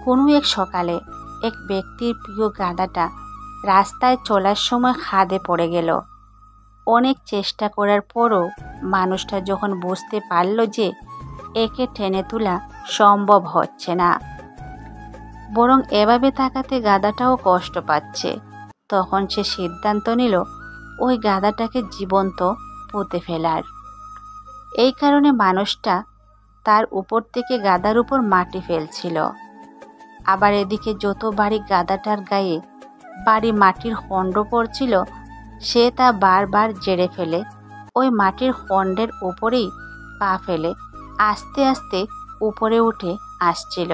কোনো এক সকালে এক ব্যক্তির প্রিয় গাধাটা রাস্তায় চলার সময় খাদে পড়ে গেল। অনেক চেষ্টা করার পরও মানুষটা যখন বুঝতে পারল যে একে টেনে তোলা সম্ভব হচ্ছে না, বরং এভাবে তাকাতে গাধাটাও কষ্ট পাচ্ছে, তখন সে সিদ্ধান্ত নিল ওই গাধাটাকে জীবন্ত পুঁতে ফেলার। এই কারণে মানুষটা তার উপর থেকে গাধার উপর মাটি ফেলছিল। আবার এদিকে যতবারই গাধাটার গায়ে বাড়ি মাটির খণ্ড পড়ছিল, সে তা বারবার জেরে ফেলে ওই মাটির খণ্ডের উপরেই পা ফেলে আস্তে আস্তে উপরে উঠে আসছিল।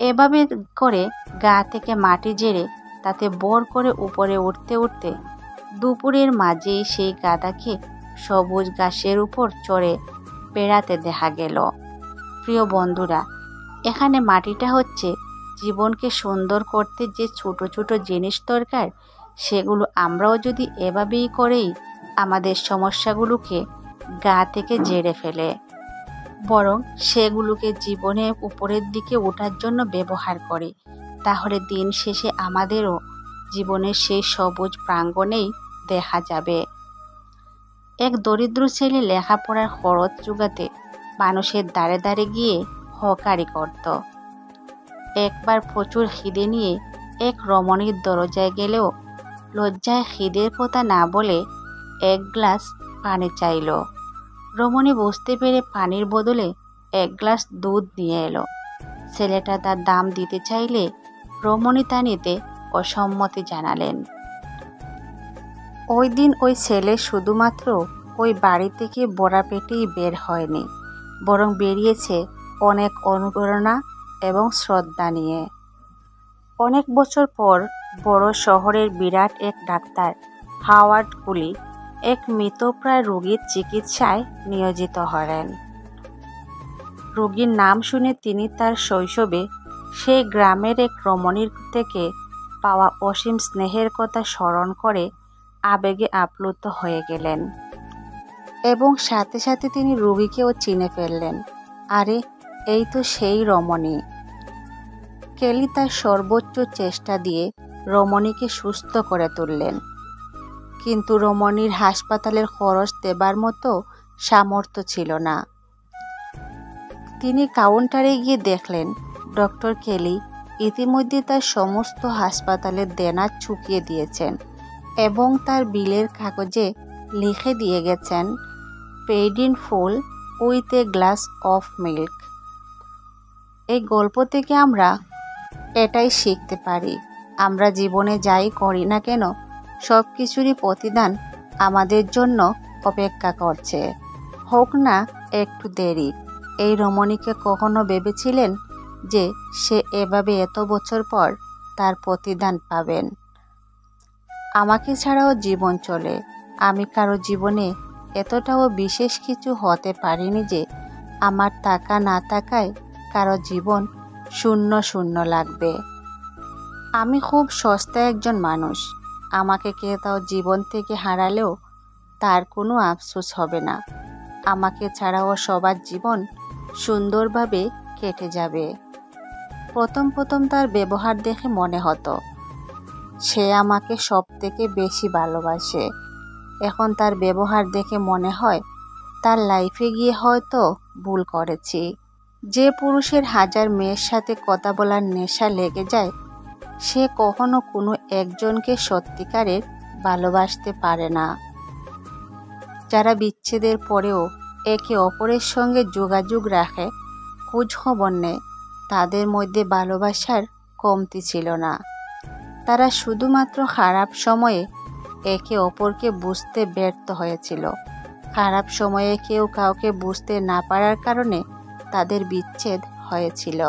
এভাবে করে গা থেকে মাটি জেরে তাতে বর করে উপরে উঠতে উঠতে দুপুরের মাঝেই সেই গাধাকে সবুজ ঘাসের উপর চড়ে বেড়াতে দেখা গেল। প্রিয় বন্ধুরা, এখানে মাটিটা হচ্ছে জীবনকে সুন্দর করতে যে ছোট ছোট জিনিস দরকার, সেগুলো আমরাও যদি এভাবেই করেই আমাদের সমস্যাগুলোকে গা থেকে ঝেড়ে ফেলে, বরং সেগুলোকে জীবনে উপরের দিকে ওঠার জন্য ব্যবহার করি, তাহলে দিন শেষে আমাদেরও জীবনের সেই সবুজ প্রাঙ্গণেই দেখা যাবে। এক দরিদ্র ছেলে লেখাপড়ার খরচ জোগাতে মানুষের দ্বারে দ্বারে গিয়ে হকারি করত। একবার প্রচুর খিদে নিয়ে এক রমণীর দরজায় গেলেও লজ্জায় খিদের কথা না বলে এক গ্লাস পানি চাইল। রমণী বুঝতে পেরে পানির বদলে এক গ্লাস দুধ নিয়ে এলো। ছেলেটা তার দাম দিতে চাইলে রমণী তা নিতে অসম্মতি জানালেন। ওই দিন ওই ছেলে শুধুমাত্র ওই বাড়ি থেকে ভরা পেটেই বের হয়নি, বরং বেরিয়েছে অনেক অনুপ্রেরণা এবং শ্রদ্ধা নিয়ে। অনেক বছর পর বড় শহরের বিরাট এক ডাক্তার হাওয়ার্ড কুলি এক মৃতপ্রায় রোগীর চিকিৎসায় নিয়োজিত হলেন। রোগীর নাম শুনে তিনি তার শৈশবে সেই গ্রামের এক রমণীর থেকে পাওয়া অসীম স্নেহের কথা স্মরণ করে আবেগে আপ্লুত হয়ে গেলেন এবং সাথে সাথে তিনি রোগীকেও চিনে ফেললেন। আরে, এই তো সেই রমণী। কেলি তার সর্বোচ্চ চেষ্টা দিয়ে রমণীকে সুস্থ করে তুললেন, কিন্তু রমণীর হাসপাতালের খরচ দেবার মতো সামর্থ্য ছিল না। তিনি কাউন্টারে গিয়ে দেখলেন ডক্টর কেলি ইতিমধ্যে তার সমস্ত হাসপাতালের দেনা চুকিয়ে দিয়েছেন এবং তার বিলের কাগজে লিখে দিয়ে গেছেন, paid in full with a glass of milk. এই গল্প থেকে আমরা এটাই শিখতে পারি, আমরা জীবনে যাই করি না কেন সব কিছুরই প্রতিদান আমাদের জন্য অপেক্ষা করছে, হোক না একটু দেরি। এই রমণীকে কখনো ভেবেছিলেন যে সে এভাবে এত বছর পর তার প্রতিদান পাবেন? আমাকে ছাড়াও জীবন চলে, আমি কারো জীবনে এতটাও বিশেষ কিছু হতে পারিনি যে আমার টাকা না থাকায় কারো জীবন শূন্য শূন্য লাগবে। আমি খুব সস্তা একজন মানুষ, আমাকে কেউ জীবন থেকে হারালেও তার কোনো আফসোস হবে না। আমাকে ছাড়াও সবার জীবন সুন্দরভাবে কেটে যাবে। প্রথম প্রথম তার ব্যবহার দেখে মনে হতো সে আমাকে সব থেকে বেশি ভালোবাসে। এখন তার ব্যবহার দেখে মনে হয় তার লাইফে গিয়ে হয়তো ভুল করেছি। যে পুরুষের হাজার মেয়ের সাথে কথা বলার নেশা লেগে যায়, সে কখনো কোনো একজনকে সত্যিকারের ভালোবাসতে পারে না। যারা বিচ্ছেদের পরেও একে অপরের সঙ্গে যোগাযোগ রাখে, খোঁজ খবর নেয়, তাদের মধ্যে ভালোবাসার কমতি ছিল না। তারা শুধুমাত্র খারাপ সময়ে একে অপরকে বুঝতে ব্যর্থ হয়েছিল। খারাপ সময়ে কেউ কাউকে বুঝতে না পারার কারণে তাদের বিচ্ছেদ হয়েছিল।